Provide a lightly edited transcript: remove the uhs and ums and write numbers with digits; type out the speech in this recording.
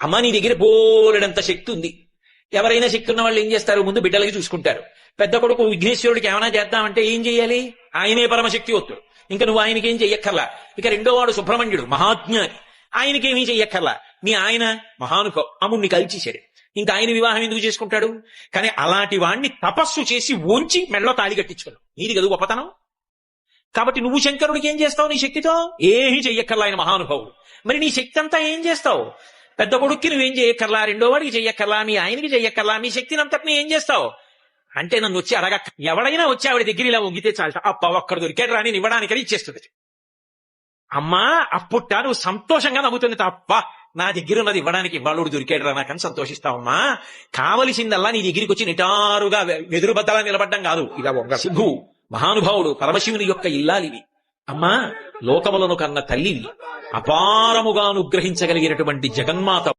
అమ్మ నీ దగ్గర బోలెడంత శక్తి ఉంది. ఎవరైనా శక్తి ఉన్న వాళ్ళు ఏం చేస్తారు, ముందు బిడ్డలకి చూసుకుంటారు. పెద్ద కొడుకు విఘ్నేశ్వరుడికి ఏమైనా చేద్దామంటే ఏం చెయ్యాలి, ఆయనే పరమశక్తివంతుడు, ఇంకా నువ్వు ఆయనకేం చెయ్యక్కర్లా. ఇక రెండో వాడు సుబ్రహ్మణ్యుడు మహాజ్ఞాని, ఆయనకేమీ చెయ్యక్కర్లా. మీ ఆయన మహానుభావు అమ్ముడిని కలిచేశాడు, ఇంకా ఆయన వివాహం ఎందుకు చేసుకుంటాడు. కానీ అలాంటి వాణ్ణి తపస్సు చేసి ఓంచి మెడలో తాళి కట్టించుకోడు, నీది కదా గొప్పతనం. కాబట్టి నువ్వు శంకరుడికి ఏం చేస్తావు నీ శక్తితో, ఏమీ చెయ్యక్కర్లా, ఆయన మహానుభావుడు. మరి నీ శక్తి అంతా ఏం చేస్తావు, పెద్ద కొడుక్కి నువ్వేం చెయ్యక్కర్లా, రెండో వాడికి చెయ్యక్కర్లా, మీ ఆయనకి చెయ్యక్కర్లా, మీ శక్తిని అంతటిని ఏం చేస్తావు అంటే నన్ను వచ్చి అడగక్క. ఎవడైనా వచ్చి ఆవిడ దగ్గర ఇలా వంగితే చాలట, అప్ప ఒక్కడ దొరికాడు రాని ఇవ్వడానికని ఇచ్చేస్తుంది. అమ్మా అప్పుట్ట నువ్వు సంతోషంగా నవ్వుతుంది తప్ప, నా దగ్గర ఉన్నది ఇవ్వడానికి ఇవాళుడు దొరికాడు రా నాకని సంతోషిస్తావమ్మా. కావలసిందల్లా నీ దగ్గరికి వచ్చి నిటారుగా వెదురు బద్దలా నిలబడ్డం కాదు. ఇలా ఒక సిద్ధు మహానుభావుడు పరమశివుని యొక్క ఇల్లాలివి. అమ్మా లోకములను కన్న తల్లివి, అపారముగా అనుగ్రహించగలిగినటువంటి జగన్మాత.